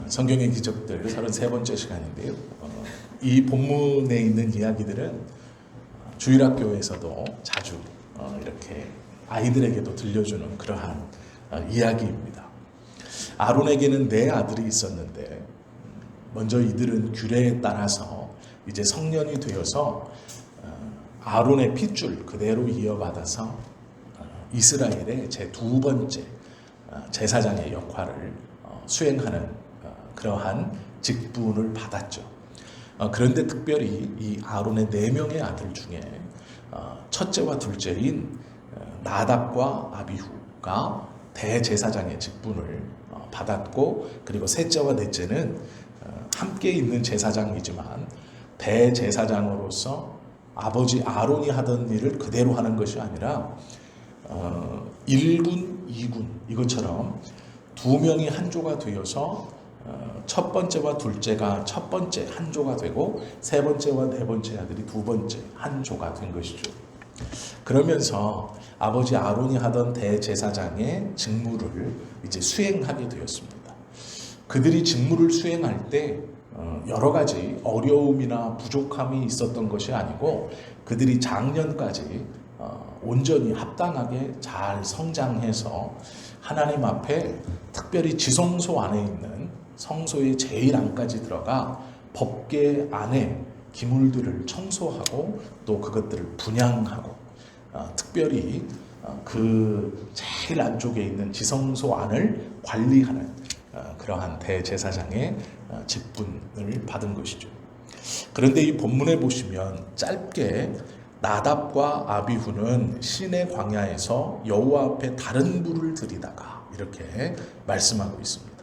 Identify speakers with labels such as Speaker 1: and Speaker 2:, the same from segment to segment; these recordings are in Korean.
Speaker 1: 성경의 기적들 33번째 시간인데요. 이 본문에 있는 이야기들은 주일학교에서도 자주 이렇게 아이들에게도 들려주는 그러한 이야기입니다. 아론에게는 네 아들이 있었는데 먼저 이들은 규례에 따라서 이제 성년이 되어서 아론의 핏줄 그대로 이어받아서 이스라엘의 제 두 번째 제사장의 역할을 수행하는 그러한 직분을 받았죠. 그런데 특별히 이 아론의 네 명의 아들 중에 첫째와 둘째인 나답과 아비후가 대제사장의 직분을 받았고, 그리고 셋째와 넷째는 함께 있는 제사장이지만 대제사장으로서 아버지 아론이 하던 일을 그대로 하는 것이 아니라 1군, 2군 이것처럼 두 명이 한 조가 되어서 첫 번째와 둘째가 첫 번째 한 조가 되고 세 번째와 네 번째 아들이 두 번째 한 조가 된 것이죠. 그러면서 아버지 아론이 하던 대제사장의 직무를 이제 수행하게 되었습니다. 그들이 직무를 수행할 때 여러 가지 어려움이나 부족함이 있었던 것이 아니고 그들이 작년까지 온전히 합당하게 잘 성장해서 하나님 앞에 특별히 지성소 안에 있는 성소의 제일 안까지 들어가 법궤 안에 기물들을 청소하고 또 그것들을 분향하고 특별히 그 제일 안쪽에 있는 지성소 안을 관리하는 그러한 대제사장의 직분을 받은 것이죠. 그런데 이 본문에 보시면 짧게 나답과 아비후는 시내 광야에서 여호와 앞에 다른 불을 들이다가 이렇게 말씀하고 있습니다.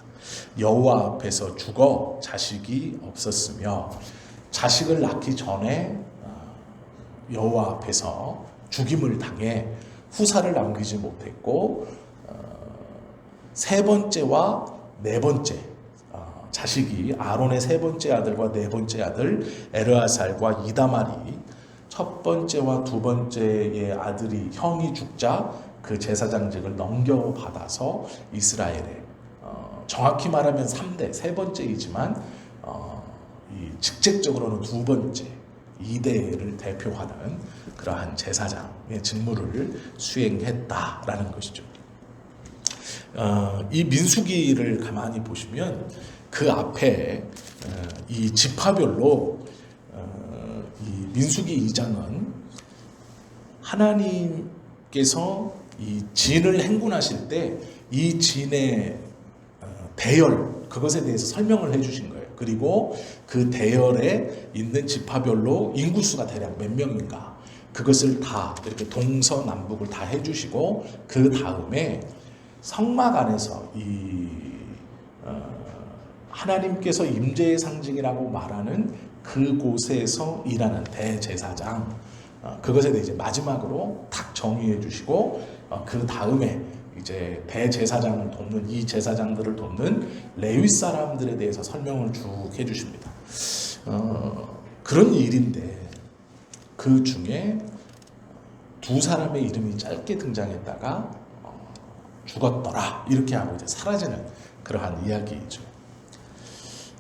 Speaker 1: 여호와 앞에서 죽어 자식이 없었으며 자식을 낳기 전에 여호와 앞에서 죽임을 당해 후사를 남기지 못했고 세 번째와 네 번째 자식이 아론의 세 번째 아들과 네 번째 아들 엘르아살과 이다말이 첫 번째와 두 번째의 아들이 형이 죽자 그 제사장직을 넘겨받아서 이스라엘에 정확히 말하면 3대 세 번째이지만 이 직책적으로는 두 번째 2대를 대표하는 그러한 제사장의 직무를 수행했다라는 것이죠. 이 민수기를 가만히 보시면 그 앞에 이 지파별로 이 민수기 2장은 하나님께서 이 진을 행군하실 때 이 진의 대열 그것에 대해서 설명을 해주신 거예요. 그리고 그 대열에 있는 지파별로 인구수가 대략 몇 명인가 그것을 다 이렇게 동서남북을 다 해주시고 그 다음에 성막 안에서 이 하나님께서 임재의 상징이라고 말하는 그곳에서 일하는 대제사장 그것에 대해 이제 마지막으로 딱 정의해 주시고 그 다음에 이제 대제사장을 돕는 이 제사장들을 돕는 레위 사람들에 대해서 설명을 쭉 해주십니다. 그런 일인데 그 중에 두 사람의 이름이 짧게 등장했다가 죽었더라 이렇게 하고 이제 사라지는 그러한 이야기이죠.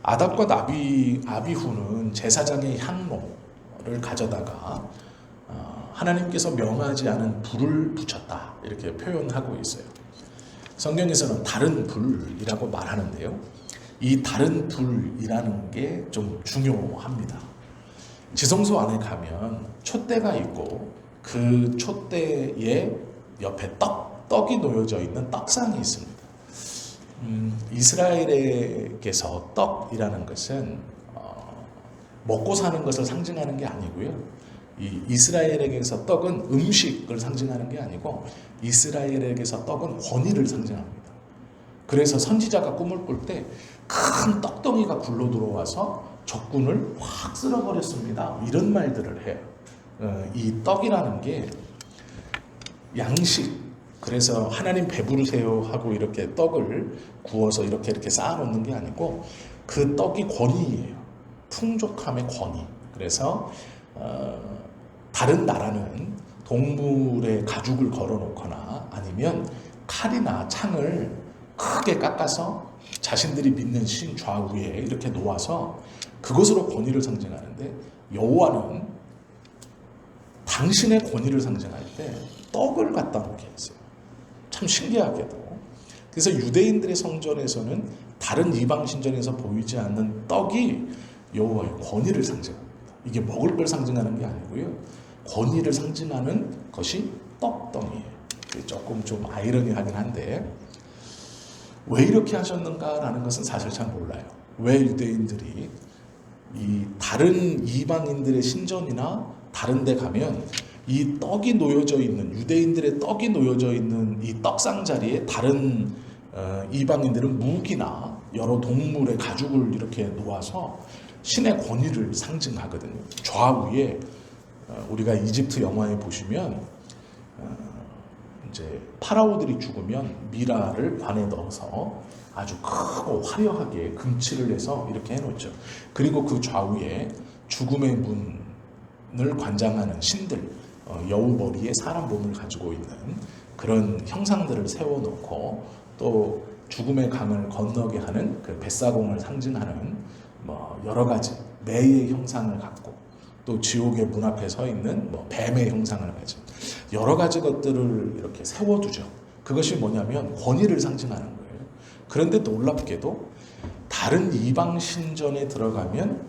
Speaker 1: 아답과 아비후는 제사장의 향로를 가져다가 하나님께서 명하지 않은 불을 붙였다 이렇게 표현하고 있어요. 성경에서는 다른 불이라고 말하는데요. 이 다른 불이라는 게 좀 중요합니다. 지성소 안에 가면 촛대가 있고 그 촛대의 옆에 떡이 놓여져 있는 떡상이 있습니다. 이스라엘에게서 떡이라는 것은 먹고 사는 것을 상징하는 게 아니고요. 이 이스라엘에게서 떡은 음식을 상징하는 게 아니고 이스라엘에게서 떡은 권위를 상징합니다. 그래서 선지자가 꿈을 꿀 때 큰 떡덩이가 굴러 들어와서 적군을 확 쓸어버렸습니다. 이런 말들을 해요. 이 떡이라는 게 양식, 그래서 하나님 배부르세요 하고 이렇게 떡을 구워서 이렇게 쌓아놓는 게 아니고 그 떡이 권위예요. 풍족함의 권위. 그래서 다른 나라는 동물의 가죽을 걸어놓거나 아니면 칼이나 창을 크게 깎아서 자신들이 믿는 신 좌우에 이렇게 놓아서 그것으로 권위를 상징하는데, 여호와는 당신의 권위를 상징할 때 떡을 갖다 놓게 했어요. 참 신기하게도. 그래서 유대인들의 성전에서는 다른 이방 신전에서 보이지 않는 떡이 여호와의 권위를 상징합니다. 이게 먹을 걸 상징하는 게 아니고요, 권위를 상징하는 것이 떡덩이에요. 조금 좀 아이러니하긴 한데, 왜 이렇게 하셨는가라는 것은 사실 잘 몰라요. 왜 유대인들이 이 다른 이방인들의 신전이나 다른 데 가면 이 떡이 놓여져 있는, 유대인들의 떡이 놓여져 있는 이 떡상 자리에 다른 이방인들은 무기나 여러 동물의 가죽을 이렇게 놓아서 신의 권위를 상징하거든요. 좌우에 우리가 이집트 영화에 보시면 이제 파라오들이 죽으면 미라를 관에 넣어서 아주 크고 화려하게 금칠을 해서 이렇게 해놓죠. 그리고 그 좌우에 죽음의 문을 관장하는 신들, 여우 머리에 사람 몸을 가지고 있는 그런 형상들을 세워놓고, 또 죽음의 강을 건너게 하는 그 뱃사공을 상징하는 뭐 여러 가지 매의 형상을 갖고, 또 지옥의 문 앞에 서 있는 뭐 뱀의 형상을 가진 여러 가지 것들을 이렇게 세워두죠. 그것이 뭐냐면 권위를 상징하는 거예요. 그런데 놀랍게도 다른 이방 신전에 들어가면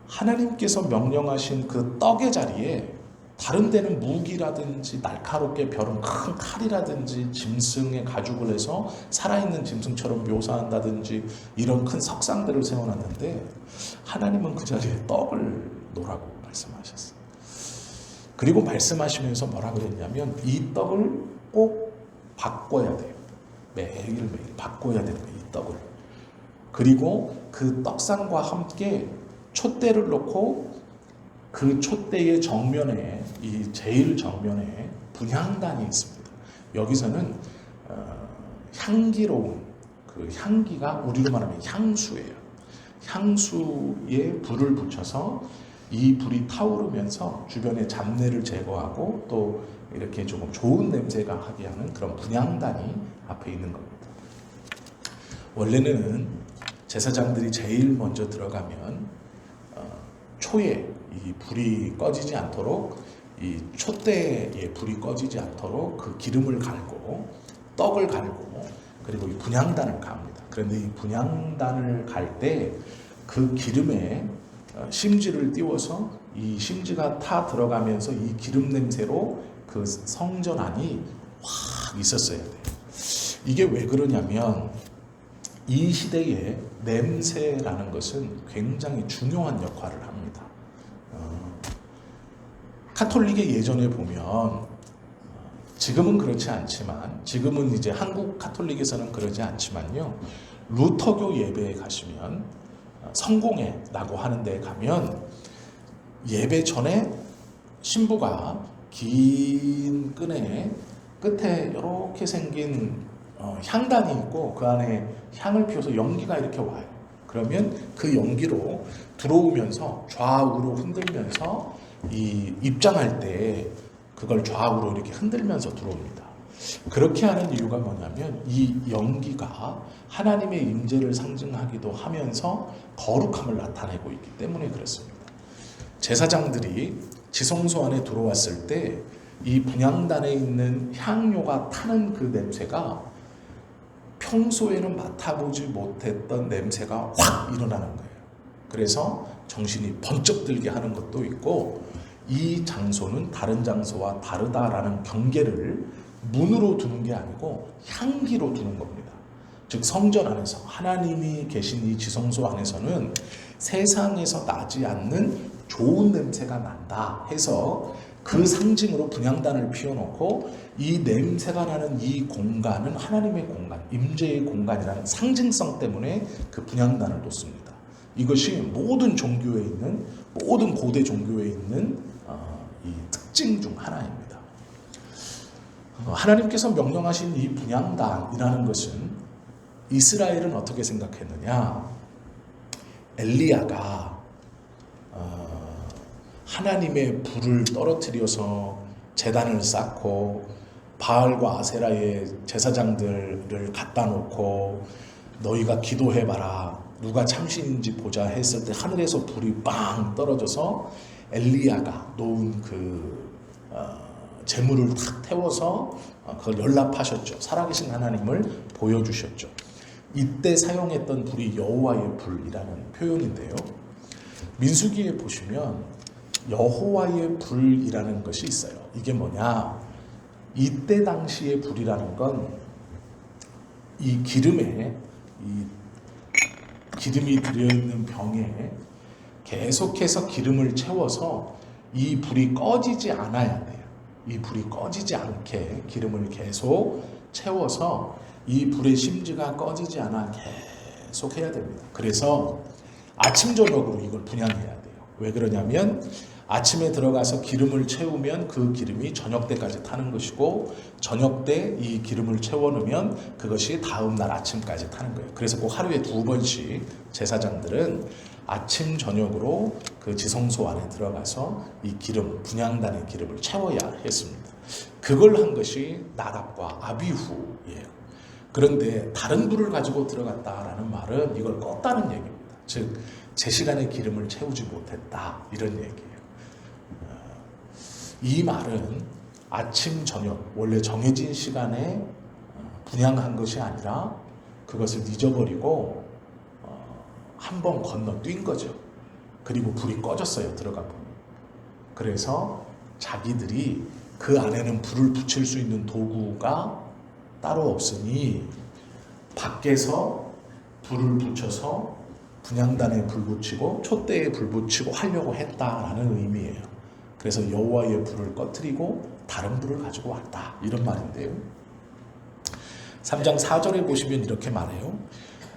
Speaker 1: 하나님께서 명령하신 그 떡의 자리에 다른 데는 무기라든지 날카롭게 벼른 큰 칼이라든지 짐승의 가죽을 해서 살아있는 짐승처럼 묘사한다든지 이런 큰 석상들을 세워놨는데, 하나님은 그 자리에 떡을 놓으라고 말씀하셨어요. 그리고 말씀하시면서 뭐라 그랬냐면, 이 떡을 꼭 바꿔야 돼요. 매일매일 바꿔야 되는 거예요, 이 떡을. 그리고 그 떡상과 함께 촛대를 놓고 그 촛대의 정면에, 이 제일 정면에 분향단이 있습니다. 여기서는 향기로운 그 향기가 우리로 말하면 향수예요. 향수에 불을 붙여서 이 불이 타오르면서 주변의 잡내를 제거하고 또 이렇게 조금 좋은 냄새가 하게 하는 그런 분향단이 앞에 있는 겁니다. 원래는 제사장들이 제일 먼저 들어가면 초에 이 불이 꺼지지 않도록, 이 촛대에 불이 꺼지지 않도록 그 기름을 갈고 떡을 갈고 그리고 이 분향단을 갑니다. 그런데 이 분향단을 갈 때 그 기름에 심지를 띄워서 이 심지가 타 들어가면서 이 기름 냄새로 그 성전 안이 확 있었어야 돼요. 이게 왜 그러냐면, 이 시대에 냄새라는 것은 굉장히 중요한 역할을 합니다. 카톨릭의 예전에 보면, 지금은 그렇지 않지만, 지금은 이제 한국 카톨릭에서는 그러지 않지만요, 루터교 예배에 가시면, 성공회라고 하는 데에 가면 예배 전에 신부가 긴 끈에 끝에 이렇게 생긴 향단이 있고 그 안에 향을 피워서 연기가 이렇게 와요. 그러면 그 연기로 들어오면서 좌우로 흔들면서 이 입장할 때 그걸 좌우로 이렇게 흔들면서 들어옵니다. 그렇게 하는 이유가 뭐냐면, 이 연기가 하나님의 임재를 상징하기도 하면서 거룩함을 나타내고 있기 때문에 그렇습니다. 제사장들이 지성소 안에 들어왔을 때 이 분향단에 있는 향료가 타는 그 냄새가 평소에는 맡아보지 못했던 냄새가 확 일어나는 거예요. 그래서 정신이 번쩍 들게 하는 것도 있고, 이 장소는 다른 장소와 다르다라는 경계를 문으로 두는 게 아니고 향기로 두는 겁니다. 즉 성전 안에서, 하나님이 계신 이 지성소 안에서는 세상에서 나지 않는 좋은 냄새가 난다 해서 그 상징으로 분향단을 피워놓고, 이 냄새가 나는 이 공간은 하나님의 공간, 임재의 공간이라는 상징성 때문에 그 분향단을 놓습니다. 이것이 모든 종교에 있는, 모든 고대 종교에 있는 이 특징 중 하나입니다. 하나님께서 명령하신 이 분향단이라는 것은 이스라엘은 어떻게 생각했느냐? 엘리야가 하나님의 불을 떨어뜨려서 제단을 쌓고 바알과 아세라의 제사장들을 갖다 놓고 너희가 기도해봐라. 누가 참신인지 보자 했을 때 하늘에서 불이 빵 떨어져서 엘리야가 놓은 그 재물을 탁 태워서 그걸 연락하셨죠. 살아계신 하나님을 보여주셨죠. 이때 사용했던 불이 여호와의 불이라는 표현인데요. 민수기에 보시면 여호와의 불이라는 것이 있어요. 이게 뭐냐? 이때 당시의 불이라는 건 이 기름에, 이 기름이 들어있는 병에 계속해서 기름을 채워서 이 불이 꺼지지 않아야 돼요. 이 불이 꺼지지 않게 기름을 계속 채워서 이 불의 심지가 꺼지지 않아 계속 해야 됩니다. 그래서 아침 저녁으로 이걸 분양해야 돼요. 왜 그러냐면 아침에 들어가서 기름을 채우면 그 기름이 저녁 때까지 타는 것이고 저녁 때 이 기름을 채워놓으면 그것이 다음 날 아침까지 타는 거예요. 그래서 꼭 하루에 2번씩 제사장들은 아침 저녁으로 그 지성소 안에 들어가서 이 기름, 분향단의 기름을 채워야 했습니다. 그걸 한 것이 나답과 아비후예요. 그런데 다른 불을 가지고 들어갔다라는 말은 이걸 껐다는 얘기입니다. 즉 제 시간에 기름을 채우지 못했다 이런 얘기예요. 이 말은 아침 저녁 원래 정해진 시간에 분향한 것이 아니라 그것을 잊어버리고 한번 건너 뛴 거죠. 그리고 불이 꺼졌어요. 들어가 보면. 그래서 자기들이 그 안에는 불을 붙일 수 있는 도구가 따로 없으니 밖에서 불을 붙여서 분향단에 불 붙이고 촛대에 불 붙이고 하려고 했다라는 의미예요. 그래서 여호와의 불을 꺼뜨리고 다른 불을 가지고 왔다 이런 말인데요. 3장 4절에 보시면 이렇게 말해요.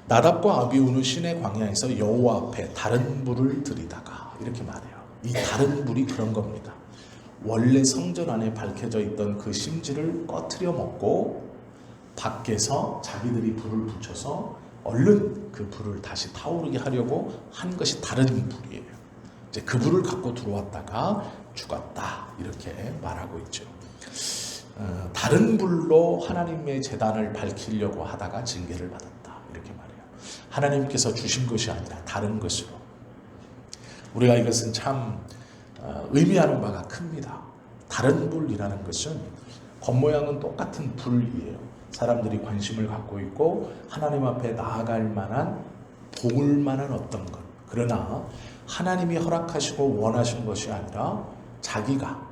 Speaker 1: 나답과 아비후는 시내 광야에서 여호와 앞에 다른 불을 들이다가 이렇게 말해요. 이 다른 불이 그런 겁니다. 원래 성전 안에 밝혀져 있던 그 심지를 꺼트려 먹고 밖에서 자기들이 불을 붙여서 얼른 그 불을 다시 타오르게 하려고 한 것이 다른 불이에요. 이제 그 불을 갖고 들어왔다가 죽었다 이렇게 말하고 있죠. 다른 불로 하나님의 제단을 밝히려고 하다가 징계를 받았다 이렇게 말해요. 하나님께서 주신 것이 아니라 다른 것으로. 우리가 이것은 참 의미하는 바가 큽니다. 다른 불이라는 것은 겉모양은 똑같은 불이에요. 사람들이 관심을 갖고 있고 하나님 앞에 나아갈 만한 볼 만한 어떤 것. 그러나 하나님이 허락하시고 원하신 것이 아니라 자기가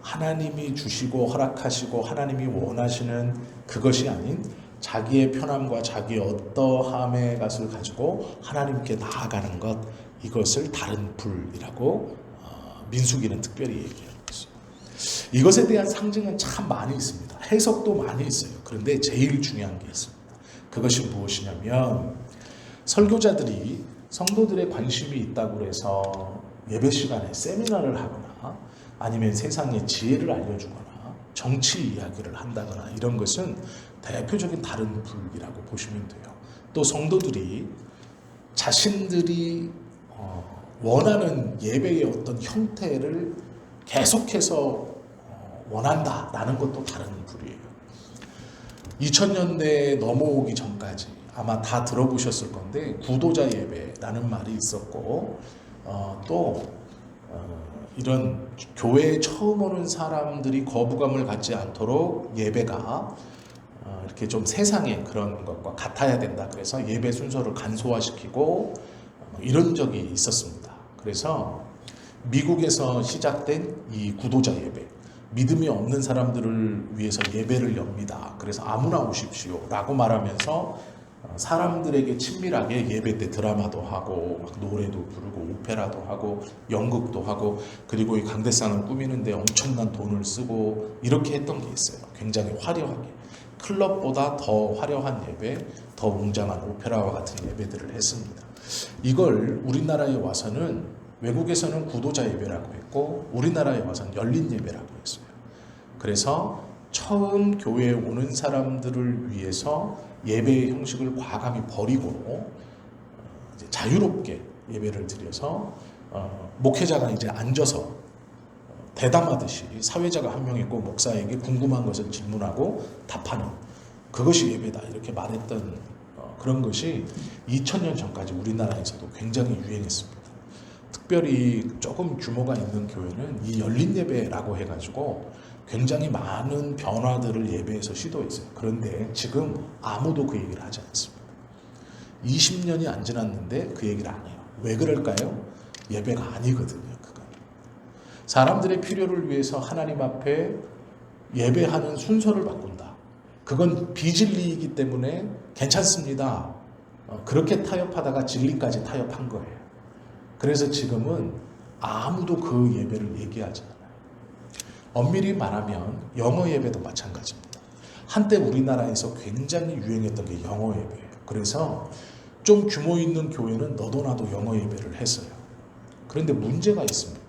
Speaker 1: 하나님이 주시고 허락하시고 하나님이 원하시는 그것이 아닌 자기의 편함과 자기의 어떠함의 것을 가지고 하나님께 나아가는 것, 이것을 다른 불이라고 민수기는 특별히 얘기해요. 이것에 대한 상징은 참 많이 있습니다. 해석도 많이 있어요. 그런데 제일 중요한 게 있습니다. 그것이 무엇이냐면 설교자들이 성도들의 관심이 있다고 해서 예배 시간에 세미나를 하거나 아니면 세상의 지혜를 알려주거나 정치 이야기를 한다거나 이런 것은 대표적인 다른 불이라고 보시면 돼요. 또 성도들이 자신들이 원하는 예배의 어떤 형태를 계속해서 원한다라는 것도 다른 불이에요. 2000년대에 넘어오기 전까지 아마 다 들어보셨을 건데 구도자 예배라는 말이 있었고 이런 교회에 처음 오는 사람들이 거부감을 갖지 않도록 예배가 이렇게 좀 세상의 그런 것과 같아야 된다. 그래서 예배 순서를 간소화시키고 이런 적이 있었습니다. 그래서 미국에서 시작된 이 구도자 예배, 믿음이 없는 사람들을 위해서 예배를 엽니다. 그래서 아무나 오십시오 라고 말하면서 사람들에게 친밀하게 예배 때 드라마도 하고 막 노래도 부르고 오페라도 하고 연극도 하고 그리고 이 강대상을 꾸미는데 엄청난 돈을 쓰고 이렇게 했던 게 있어요. 굉장히 화려하게 클럽보다 더 화려한 예배, 더 웅장한 오페라와 같은 예배들을 했습니다. 이걸 우리나라에 와서는 외국에서는 구도자 예배라고 했고 우리나라에 와서는 열린 예배라고 했어요. 그래서 처음 교회에 오는 사람들을 위해서 예배의 형식을 과감히 버리고 이제 자유롭게 예배를 드려서 목회자가 이제 앉아서 대담하듯이 사회자가 한 명 있고 목사에게 궁금한 것을 질문하고 답하는 그것이 예배다 이렇게 말했던 그런 것이 2000년 전까지 우리나라에서도 굉장히 유행했습니다. 특별히 조금 규모가 있는 교회는 이 열린 예배라고 해가지고 굉장히 많은 변화들을 예배에서 시도했어요. 그런데 지금 아무도 그 얘기를 하지 않습니다. 20년이 안 지났는데 그 얘기를 안 해요. 왜 그럴까요? 예배가 아니거든요. 그건 사람들의 필요를 위해서 하나님 앞에 예배하는 순서를 바꾼다. 그건 비진리이기 때문에 괜찮습니다. 그렇게 타협하다가 진리까지 타협한 거예요. 그래서 지금은 아무도 그 예배를 얘기하지 않아요. 엄밀히 말하면 영어 예배도 마찬가지입니다. 한때 우리나라에서 굉장히 유행했던 게 영어 예배예요. 그래서 좀 규모 있는 교회는 너도 나도 영어 예배를 했어요. 그런데 문제가 있습니다.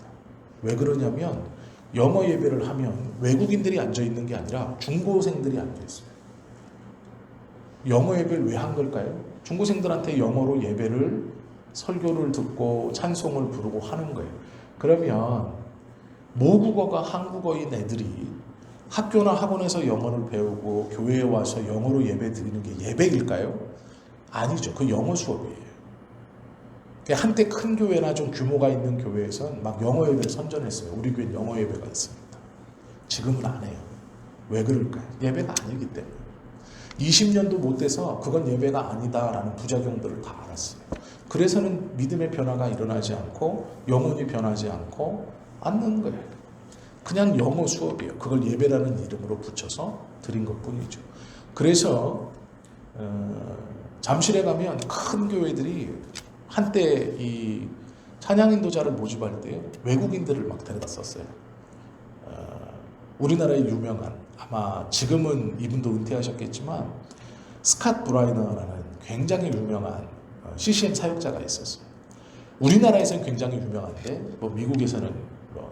Speaker 1: 왜 그러냐면 영어 예배를 하면 외국인들이 앉아있는 게 아니라 중고생들이 앉아있어요. 영어 예배를 왜 한 걸까요? 중고생들한테 영어로 예배를 설교를 듣고 찬송을 부르고 하는 거예요. 그러면 모국어가 한국어인 애들이 학교나 학원에서 영어를 배우고 교회에 와서 영어로 예배 드리는 게 예배일까요? 아니죠. 그 영어 수업이에요. 한때 큰 교회나 좀 규모가 있는 교회에선 막 영어 예배를 선전했어요. 우리 교회는 영어 예배가 있습니다. 지금은 안 해요. 왜 그럴까요? 예배가 아니기 때문에. 20년도 못 돼서 그건 예배가 아니다라는 부작용들을 다 알았어요. 그래서는 믿음의 변화가 일어나지 않고 영혼이 변하지 않고 않는 거예요. 그냥 영어 수업이에요. 그걸 예배라는 이름으로 붙여서 드린 것뿐이죠. 그래서 잠실에 가면 큰 교회들이 한때 이 찬양 인도자를 모집할 때 외국인들을 막 데려다 썼어요. 우리나라의 유명한, 아마 지금은 이분도 은퇴하셨겠지만 스캇 브라이너라는 굉장히 유명한 CCM 사역자가 있었어요. 우리나라에서는 굉장히 유명한데 미국에서는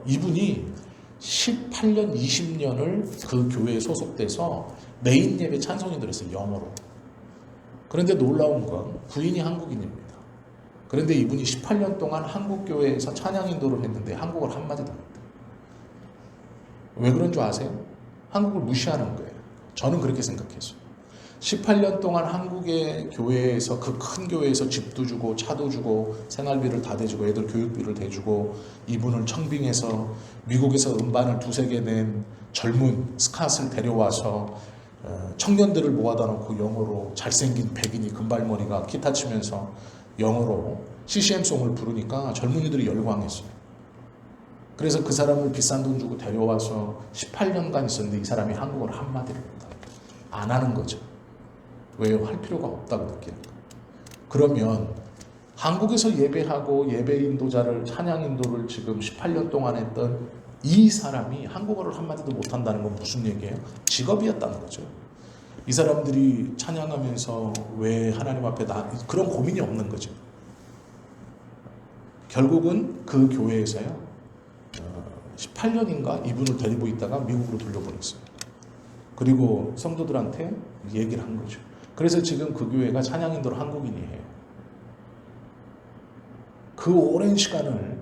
Speaker 1: 이분이 18년, 20년을 그 교회에 소속돼서 메인 예배 찬송인들 했어요. 영어로. 그런데 놀라운 건 부인이 한국인입니다. 그런데 이분이 18년 동안 한국 교회에서 찬양 인도를 했는데 한국어를 한마디도 못해요. 왜 그런 줄 아세요? 한국을 무시하는 거예요. 저는 그렇게 생각했어요. 18년 동안 한국의 교회에서, 그 큰 교회에서 집도 주고 차도 주고 생활비를 다 대주고 애들 교육비를 대주고 이분을 청빙해서 미국에서 음반을 2-3개 낸 젊은 스캇을 데려와서 청년들을 모아다 놓고 영어로 잘생긴 백인이 금발머리가 기타 치면서 영어로 CCM송을 부르니까 젊은이들이 열광했어요. 그래서 그 사람을 비싼 돈 주고 데려와서 18년간 있었는데 이 사람이 한국어를 한마디를 못합니다. 안 하는 거죠. 왜요? 할 필요가 없다고 느끼는 거예요. 그러면 한국에서 예배하고 예배 인도자를, 찬양 인도를 지금 18년 동안 했던 이 사람이 한국어를 한마디도 못한다는 건 무슨 얘기예요? 직업이었다는 거죠. 이 사람들이 찬양하면서 왜 하나님 앞에 그런 고민이 없는 거죠. 결국은 그 교회에서요 18년인가 이분을 데리고 있다가 미국으로 돌려보냈어요. 그리고 성도들한테 얘기를 한 거죠. 그래서 지금 그 교회가 찬양인도로 한국인이 해요. 그 오랜 시간을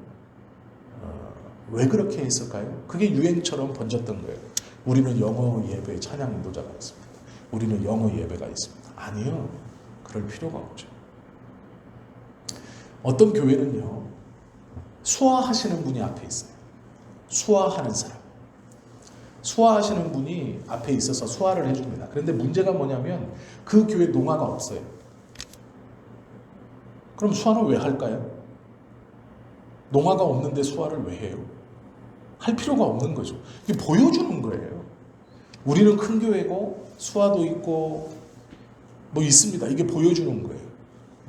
Speaker 1: 왜 그렇게 했을까요? 그게 유행처럼 번졌던 거예요. 우리는 영어 예배 찬양 인도자가 있습니다. 우리는 영어 예배가 있습니다. 아니요. 그럴 필요가 없죠. 어떤 교회는요. 수화하시는 분이 앞에 있어요. 수화하는 사람. 수화하시는 분이 앞에 있어서 수화를 해줍니다. 그런데 문제가 뭐냐면 그 교회 농아가 없어요. 그럼 수화는 왜 할까요? 농아가 없는데 수화를 왜 해요? 할 필요가 없는 거죠. 이게 보여주는 거예요. 우리는 큰 교회고 수화도 있고 뭐 있습니다. 이게 보여주는 거예요.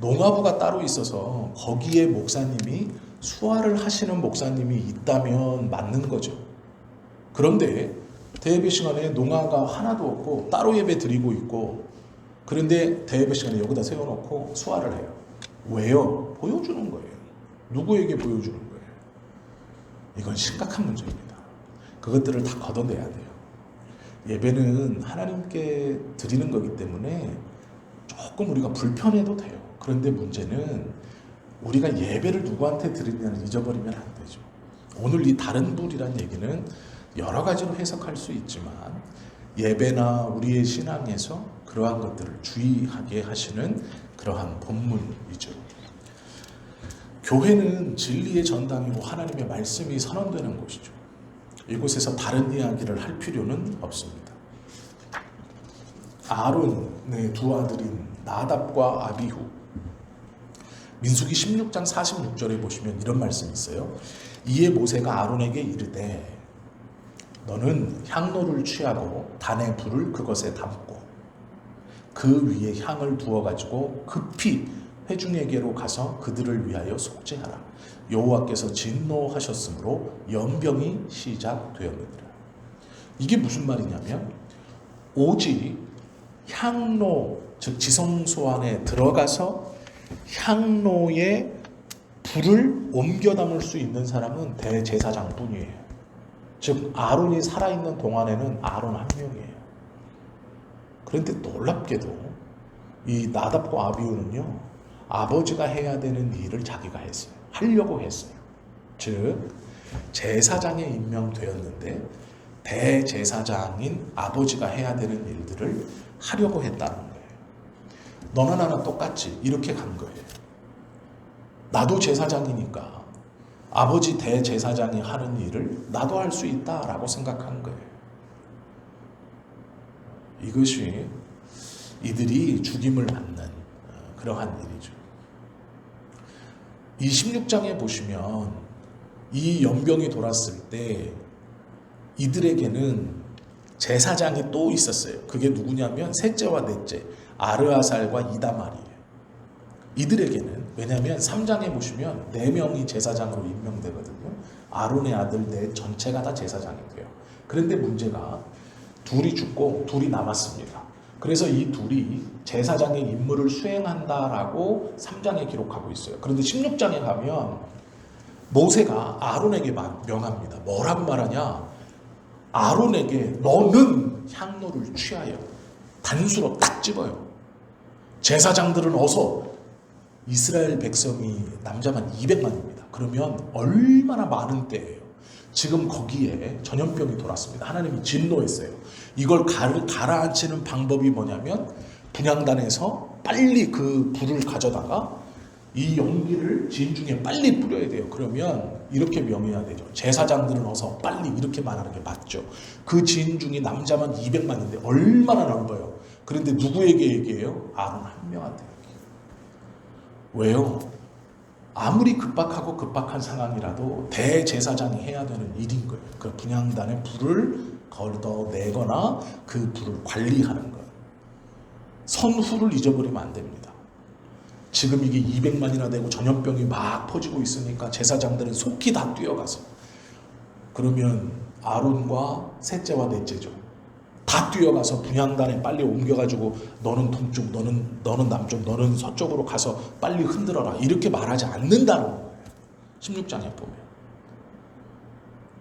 Speaker 1: 농아부가 따로 있어서 거기에 목사님이 수화를 하시는 목사님이 있다면 맞는 거죠. 그런데 대예배 시간에 농아가 하나도 없고 따로 예배 드리고 있고 그런데 대예배 시간에 여기다 세워놓고 수화를 해요. 왜요? 보여주는 거예요. 누구에게 보여주는 거예요? 이건 심각한 문제입니다. 그것들을 다 걷어내야 돼요. 예배는 하나님께 드리는 거기 때문에 조금 우리가 불편해도 돼요. 그런데 문제는 우리가 예배를 누구한테 드리냐를 잊어버리면 안 되죠. 오늘 이 다른 불이란 얘기는 여러 가지로 해석할 수 있지만 예배나 우리의 신앙에서 그러한 것들을 주의하게 하시는 그러한 본문이죠. 교회는 진리의 전당이고 하나님의 말씀이 선언되는 곳이죠. 이곳에서 다른 이야기를 할 필요는 없습니다. 아론의 두 아들인 나답과 아비후, 민수기 16장 46절에 보시면 이런 말씀이 있어요. 이에 모세가 아론에게 이르되 너는 향로를 취하고 단의 불을 그것에 담고 그 위에 향을 부어가지고 급히 회중에게로 가서 그들을 위하여 속죄하라. 여호와께서 진노하셨으므로 연병이 시작되었느니라. 이게 무슨 말이냐면 오직 향로, 즉 지성소 안에 들어가서 향로에 불을 옮겨 담을 수 있는 사람은 대제사장뿐이에요. 즉 아론이 살아있는 동안에는 아론 한 명이에요. 그런데 놀랍게도 이 나답과 아비후는요, 아버지가 해야 되는 일을 자기가 했어요. 하려고 했어요. 즉 제사장에 임명되었는데 대제사장인 아버지가 해야 되는 일들을 하려고 했다는 거예요. 너나 나나 똑같이 이렇게 간 거예요. 나도 제사장이니까 아버지 대제사장이 하는 일을 나도 할 수 있다라고 생각한 거예요. 이것이 이들이 죽임을 맞는 그러한 일이죠. 이 16장에 보시면 이 연병이 돌았을 때 이들에게는 제사장이 또 있었어요. 그게 누구냐면 셋째와 넷째 아르아살과 이다말이에요. 이들에게는, 왜냐하면 3장에 보시면 4명이 제사장으로 임명되거든요. 아론의 아들 넷 전체가 다 제사장이 돼요. 그런데 문제가 둘이 죽고 둘이 남았습니다. 그래서 이 둘이 제사장의 임무를 수행한다라고 3장에 기록하고 있어요. 그런데 16장에 가면 모세가 아론에게 명합니다. 뭐라고 말하냐? 아론에게 너는 향로를 취하여 단수로 딱 집어요. 제사장들은 어서, 이스라엘 백성이 남자만 200만입니다. 그러면 얼마나 많은 때예요. 지금 거기에 전염병이 돌았습니다. 하나님이 진노했어요. 이걸 가라앉히는 방법이 뭐냐면 분향단에서 빨리 그 불을 가져다가 이 연기를 진중에 빨리 뿌려야 돼요. 그러면 이렇게 명해야 되죠. 제사장들은 어서 빨리, 이렇게 말하는 게 맞죠. 그 진중이 남자만 200만인데 얼마나 넓어요. 그런데 누구에게 얘기해요? 아론 한 명한테 얘기해요. 왜요? 아무리 급박한 상황이라도 대제사장이 해야 되는 일인 거예요. 그 분향단에 불을 걷어내거나 그 불을 관리하는 거예요. 선후를 잊어버리면 안 됩니다. 지금 이게 200만이나 되고 전염병이 막 퍼지고 있으니까 제사장들은 속히 다 뛰어가서, 그러면 아론과 셋째와 넷째죠, 다 뛰어가서 분향단에 빨리 옮겨가지고 너는 동쪽, 너는 남쪽, 너는 서쪽으로 가서 빨리 흔들어라, 이렇게 말하지 않는다는 거예요. 16장에 보면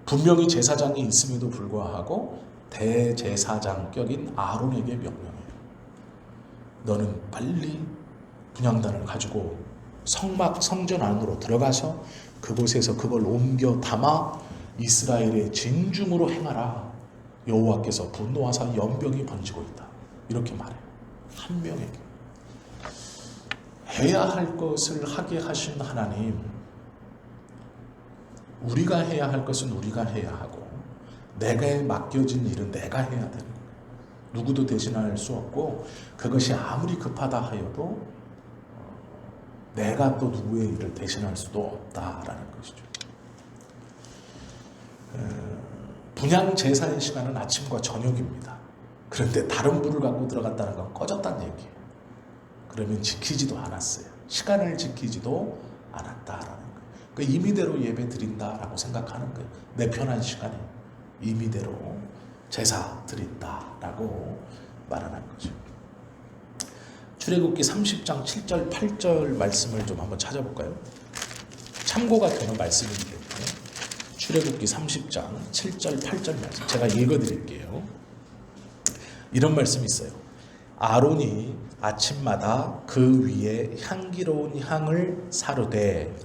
Speaker 1: 분명히 제사장이 있음에도 불구하고 대제사장격인 아론에게 명령해요. 너는 빨리 분향단을 가지고 성전 안으로 들어가서 그곳에서 그걸 옮겨 담아 이스라엘의 진중으로 행하라. 여호와께서 분노하사 연병이 번지고 있다. 이렇게 말해요. 한 명에게. 해야 할 것을 하게 하신 하나님, 우리가 해야 할 것은 우리가 해야 하고 내게 맡겨진 일은 내가 해야 되는 거예요. 누구도 대신할 수 없고, 그것이 아무리 급하다 하여도 내가 또 누구의 일을 대신할 수도 없다라는 것이죠. 분향 제사의 시간은 아침과 저녁입니다. 그런데 다른 불을 갖고 들어갔다는 건 꺼졌다는 얘기예요. 그러면 지키지도 않았어요. 시간을 지키지도 않았다라는 거예요. 그 임의대로 예배 드린다라고 생각하는 거예요. 내 편한 시간에 임의대로 제사 드린다라고 말하는 거죠. 출애굽기 30장 7절 8절 말씀을 좀 한번 찾아볼까요? 참고가 되는 말씀이기 때문에 출애굽기 30장 7절 8절 말씀 제가 읽어드릴게요. 이런 말씀이 있어요. 아론이 아침마다 그 위에 향기로운 향을 사르되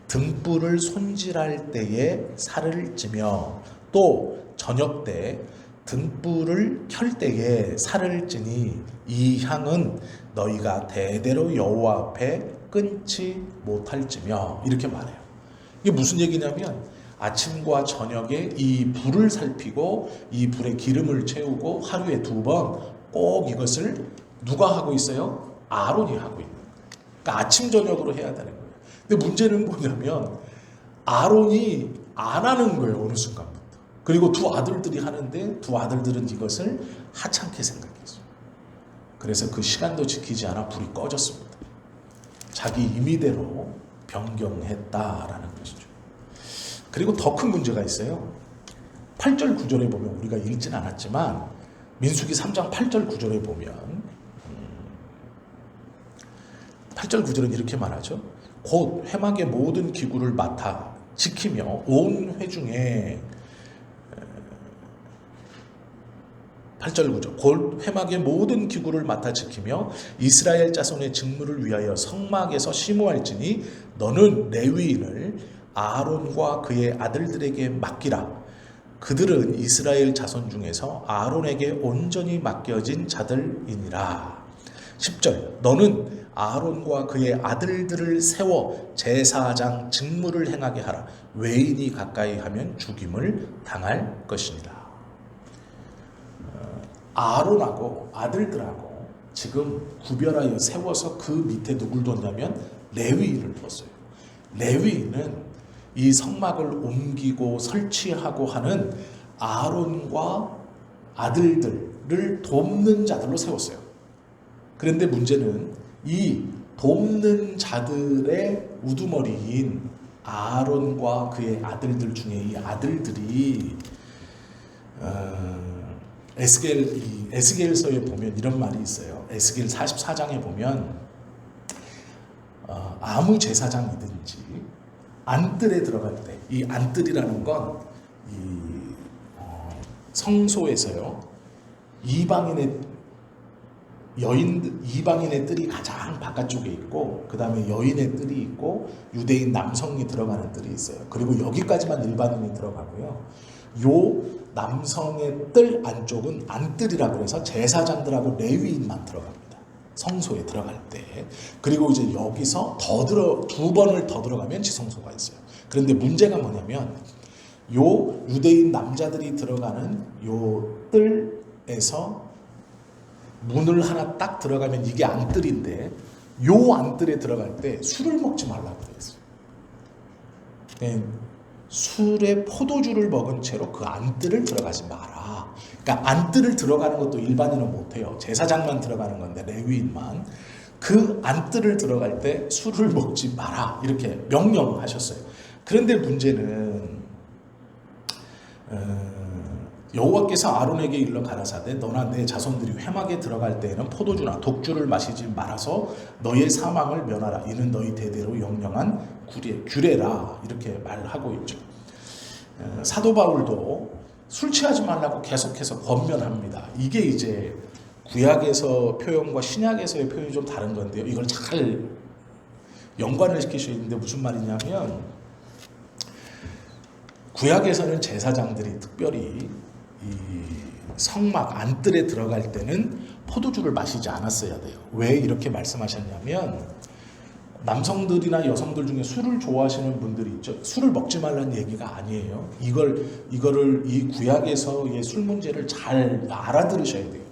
Speaker 1: 등불을 손질할 때에 살을 찌며 또 저녁 때 등불을 켤 때에 살을 찌니 이 향은 너희가 대대로 여호와 앞에 끊지 못할지며 이렇게 말해요. 이게 무슨 얘기냐면 아침과 저녁에 이 불을 살피고 이 불에 기름을 채우고 하루에 2번 꼭 이것을 누가 하고 있어요? 아론이 하고 있는 거예요. 그러니까 아침 저녁으로 해야 되는 거예요. 근데 문제는 뭐냐면 아론이 안 하는 거예요. 어느 순간부터. 그리고 2 아들들이 하는데 2 아들들은 이것을 하찮게 생각했어요. 그래서 그 시간도 지키지 않아 불이 꺼졌습니다. 자기 임의대로 변경했다라는 것이죠. 그리고 더 큰 문제가 있어요. 8절 9절에 보면 우리가 읽진 않았지만 민수기 3장 8절 9절에 보면 8절 9절은 이렇게 말하죠. 곧 회막의 모든 기구를 맡아 지키며 온 회중에 8절 9절 곧 회막의 모든 기구를 맡아 지키며 이스라엘 자손의 직무를 위하여 성막에서 심호할지니 너는 레위인을 아론과 그의 아들들에게 맡기라. 그들은 이스라엘 자손 중에서 아론에게 온전히 맡겨진 자들이니라. 10절 너는 아론과 그의 아들들을 세워 제사장 직무를 행하게 하라. 외인이 가까이 하면 죽임을 당할 것이니라. 아론하고 아들들하고 지금 구별하여 세워서 그 밑에 누굴 뒀냐면 레위인을 뒀어요. 레위인은 이 성막을 옮기고 설치하고 하는 아론과 아들들을 돕는 자들로 세웠어요. 그런데 문제는 이 돕는 자들의 우두머리인 아론과 그의 아들들 중에 이 아들들이 에스겔서에 보면 이런 말이 있어요. 에스겔 44장에 보면 아무 제사장이든지 안뜰에 들어갈 때 이 안뜰이라는 건 이 성소에서요 이방인의 뜰이 가장 바깥쪽에 있고 그 다음에 여인의 뜰이 있고 유대인 남성이 들어가는 뜰이 있어요. 그리고 여기까지만 일반인이 들어가고요. 요 남성의 뜰 안쪽은 안뜰이라고 해서 제사장들하고 레위인만 들어갑니다. 성소에 들어갈 때. 그리고 이제 여기서 2번을 더 들어가면 지성소가 있어요. 그런데 문제가 뭐냐면 요 유대인 남자들이 들어가는 요 뜰에서 문을 하나 딱 들어가면 이게 안뜰인데 요 안뜰에 들어갈 때 술을 먹지 말라고 되어 있어요. 술에 포도주를 먹은 채로 그 안뜰을 들어가지 마라. 그러니까 안뜰을 들어가는 것도 일반인은 못해요. 제사장만 들어가는 건데 레위인만. 그 안뜰을 들어갈 때 술을 먹지 마라 이렇게 명령하셨어요. 그런데 문제는 여호와께서 아론에게 일러 가라사대 너나 내 자손들이 회막에 들어갈 때에는 포도주나 독주를 마시지 말아서 너의 사망을 면하라. 이는 너희 대대로 영영한 규례라 이렇게 말하고 있죠. 사도 바울도 술 취하지 말라고 계속해서 권면합니다. 이게 이제 구약에서 표현과 신약에서의 표현이 좀 다른 건데요. 이걸 잘 연관을 시키셔야 되는데 무슨 말이냐면 구약에서는 제사장들이 특별히 이 성막 안뜰에 들어갈 때는 포도주를 마시지 않았어야 돼요. 왜 이렇게 말씀하셨냐면 남성들이나 여성들 중에 술을 좋아하시는 분들이 있죠. 술을 먹지 말라는 얘기가 아니에요. 이거를 이 구약에서의 술 문제를 잘 알아들으셔야 돼요.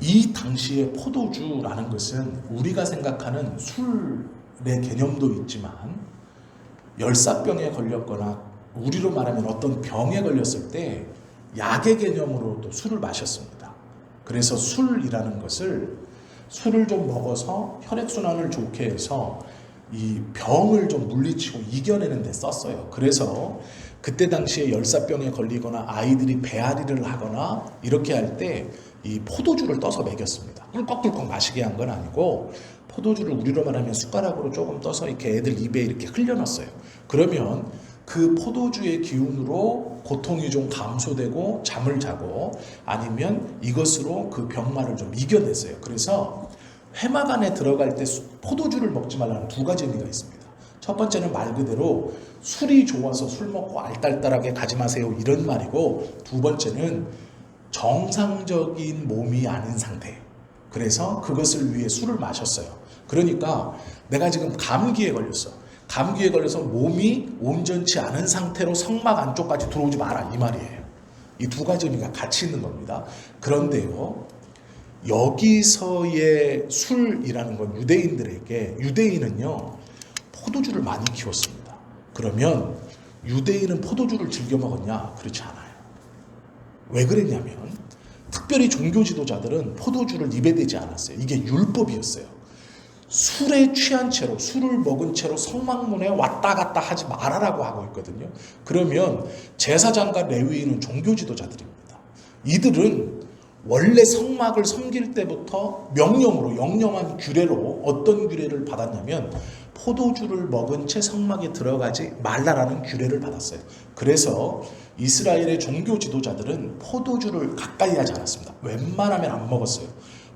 Speaker 1: 이 당시에 포도주라는 것은 우리가 생각하는 술의 개념도 있지만 열사병에 걸렸거나 우리로 말하면 어떤 병에 걸렸을 때 약의 개념으로도 술을 마셨습니다. 그래서 술이라는 것을 술을 좀 먹어서 혈액순환을 좋게 해서 이 병을 좀 물리치고 이겨내는 데 썼어요. 그래서 그때 당시에 열사병에 걸리거나 아이들이 배앓이를 하거나 이렇게 할 때 이 포도주를 떠서 먹였습니다. 꿀꺽꿀꺽 마시게 한 건 아니고 포도주를 우리로 말하면 숟가락으로 조금 떠서 이렇게 애들 입에 이렇게 흘려놨어요. 그러면 그 포도주의 기운으로 고통이 좀 감소되고 잠을 자고 아니면 이것으로 그 병마를 좀 이겨냈어요. 그래서 회막 안에 들어갈 때 포도주를 먹지 말라는 2가지 의미가 있습니다. 첫 번째는 말 그대로 술이 좋아서 술 먹고 알딸딸하게 가지 마세요 이런 말이고, 두 번째는 정상적인 몸이 아닌 상태. 그래서 그것을 위해 술을 마셨어요. 그러니까 내가 지금 감기에 걸렸어. 감기에 걸려서 몸이 온전치 않은 상태로 성막 안쪽까지 들어오지 마라 이 말이에요. 이 두 가지 의미가 같이 있는 겁니다. 그런데요, 여기서의 술이라는 건 유대인은요 포도주를 많이 키웠습니다. 그러면 유대인은 포도주를 즐겨 먹었냐? 그렇지 않아요. 왜 그랬냐면 특별히 종교 지도자들은 포도주를 입에 대지 않았어요. 이게 율법이었어요. 술에 취한 채로, 술을 먹은 채로 성막문에 왔다 갔다 하지 말아라고 하고 있거든요. 그러면 제사장과 레위인은 종교 지도자들입니다. 이들은 원래 성막을 섬길 때부터 명령으로, 영영한 규례로 어떤 규례를 받았냐면 포도주를 먹은 채 성막에 들어가지 말라라는 규례를 받았어요. 그래서 이스라엘의 종교 지도자들은 포도주를 가까이 하지 않았습니다. 웬만하면 안 먹었어요.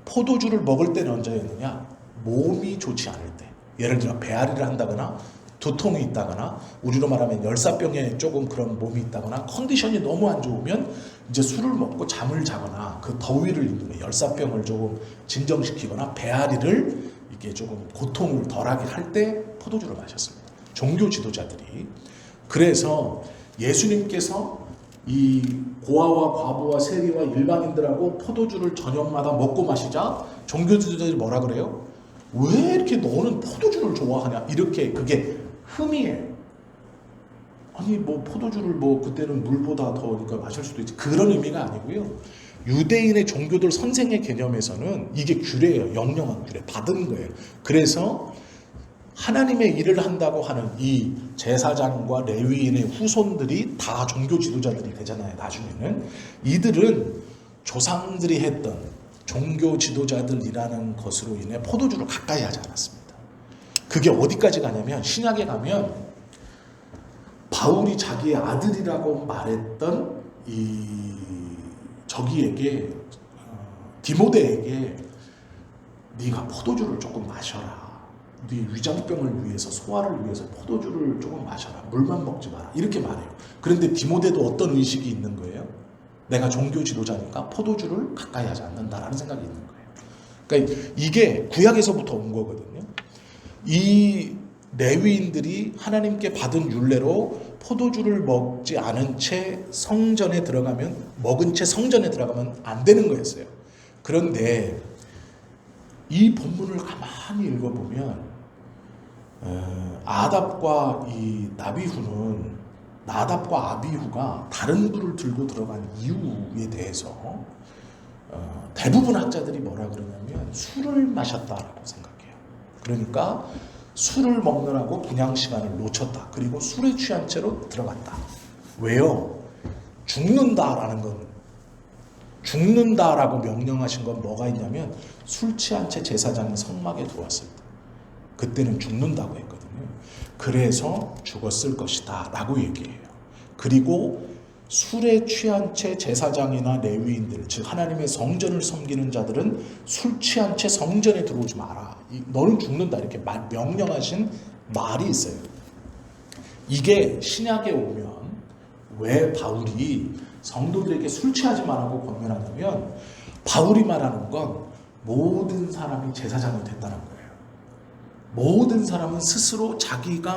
Speaker 1: 포도주를 먹을 때는 언제였느냐? 몸이 좋지 않을 때. 예를 들어 배앓이를 한다거나 두통이 있다거나, 우리로 말하면 열사병에 조금 그런 몸이 있다거나, 컨디션이 너무 안 좋으면 이제 술을 먹고 잠을 자거나, 그 더위를 이기는 열사병을 조금 진정시키거나 배앓이를 이게 조금 고통을 덜하게 할 때 포도주를 마셨습니다. 종교 지도자들이. 그래서 예수님께서 이 고아와 과부와 세리와 일반인들하고 포도주를 저녁마다 먹고 마시자 종교 지도자들이 뭐라 그래요? 왜 이렇게 너는 포도주를 좋아하냐? 이렇게 그게 흠이에요. 아니 뭐 포도주를 뭐 그때는 물보다 더우니까 마실 수도 있지. 그런 의미가 아니고요. 유대인의 종교들 선생의 개념에서는 이게 규례예요. 영영한 규례 받은 거예요. 그래서 하나님의 일을 한다고 하는 이 제사장과 레위인의 후손들이 다 종교 지도자들이 되잖아요. 나중에는 이들은 조상들이 했던 종교 지도자들이라는 것으로 인해 포도주를 가까이 하지 않았습니다. 그게 어디까지 가냐면 신약에 가면 바울이 자기의 아들이라고 말했던 이 저기에게 디모데에게 네가 포도주를 조금 마셔라. 네 위장병을 위해서, 소화를 위해서 포도주를 조금 마셔라. 물만 먹지 마라. 이렇게 말해요. 그런데 디모데도 어떤 의식이 있는 거예요? 내가 종교 지도자니까 포도주를 가까이 하지 않는다라는 생각이 있는 거예요. 그러니까 이게 구약에서부터 온 거거든요. 이 레위인들이 하나님께 받은 율례로 포도주를 먹지 않은 채 성전에 들어가면, 먹은 채 성전에 들어가면 안 되는 거였어요. 그런데 이 본문을 가만히 읽어보면 아답과 이 나답과 아비후가 다른 불을 들고 들어간 이유에 대해서 대부분 학자들이 뭐라 그러냐면 술을 마셨다라고 생각해요. 그러니까 술을 먹느라고 분향 시간을 놓쳤다. 그리고 술에 취한 채로 들어갔다. 왜요? 죽는다라고 명령하신 건 뭐가 있냐면 술 취한 채 제사장이 성막에 들어왔을 때 그때는 죽는다고 했거든요. 그래서 죽었을 것이다 라고 얘기해요. 그리고 술에 취한 채 제사장이나 레위인들, 즉 하나님의 성전을 섬기는 자들은 술 취한 채 성전에 들어오지 마라. 너는 죽는다 이렇게 명령하신 말이 있어요. 이게 신약에 오면 왜 바울이 성도들에게 술 취하지 말라고 권면하냐면 바울이 말하는 건 모든 사람이 제사장이 됐다는 거예요. 모든 사람은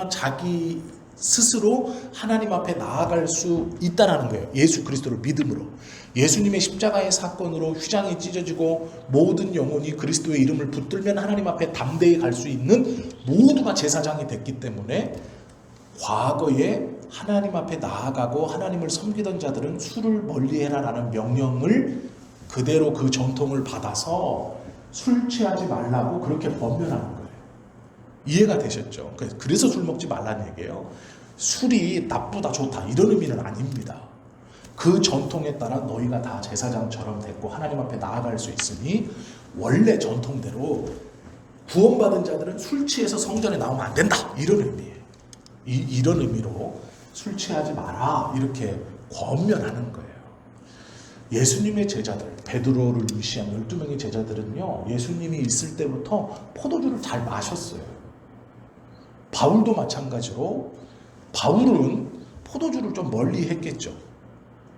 Speaker 1: 자기 스스로 하나님 앞에 나아갈 수 있다는 거예요. 예수 그리스도를 믿음으로. 예수님의 십자가의 사건으로 휘장이 찢어지고 모든 영혼이 그리스도의 이름을 붙들면 하나님 앞에 담대히 갈 수 있는 모두가 제사장이 됐기 때문에 과거에 하나님 앞에 나아가고 하나님을 섬기던 자들은 술을 멀리해라라는 명령을 그대로 그 전통을 받아서 술 취하지 말라고 그렇게 권면하는 거예요. 이해가 되셨죠? 그래서 술 먹지 말라는 얘기예요. 술이 나쁘다 좋다 이런 의미는 아닙니다. 그 전통에 따라 너희가 다 제사장처럼 됐고 하나님 앞에 나아갈 수 있으니 원래 전통대로 구원받은 자들은 술 취해서 성전에 나오면 안 된다 이런 의미예요. 이런 의미로 술 취하지 마라 이렇게 권면하는 거예요. 예수님의 제자들, 베드로를 위시한 12명의 제자들은요, 예수님이 있을 때부터 포도주를 잘 마셨어요. 바울도 마찬가지로 바울은 포도주를 좀 멀리 했겠죠.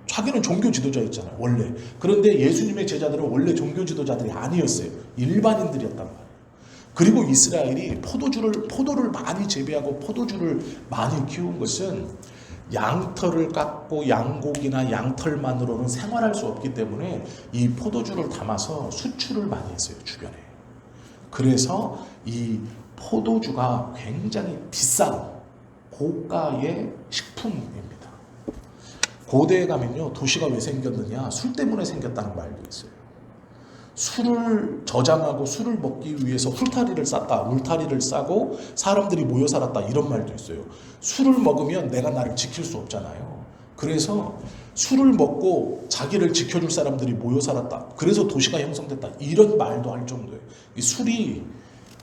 Speaker 1: 자기는 종교 지도자였잖아요, 원래. 그런데 예수님의 제자들은 원래 종교 지도자들이 아니었어요. 일반인들이었단 말이에요. 그리고 이스라엘이 포도를 많이 재배하고 포도주를 많이 키운 것은 양털을 깎고 양고기나 양털만으로는 생활할 수 없기 때문에 이 포도주를 담아서 수출을 많이 했어요, 주변에. 그래서 이 포도주가 굉장히 비싼 고가의 식품입니다. 고대에 가면요, 도시가 왜 생겼느냐, 술 때문에 생겼다는 말도 있어요. 술을 저장하고 술을 먹기 위해서 울타리를 싸고 사람들이 모여 살았다, 이런 말도 있어요. 술을 먹으면 내가 나를 지킬 수 없잖아요. 그래서 술을 먹고 자기를 지켜줄 사람들이 모여 살았다, 그래서 도시가 형성됐다, 이런 말도 할 정도예요. 이 술이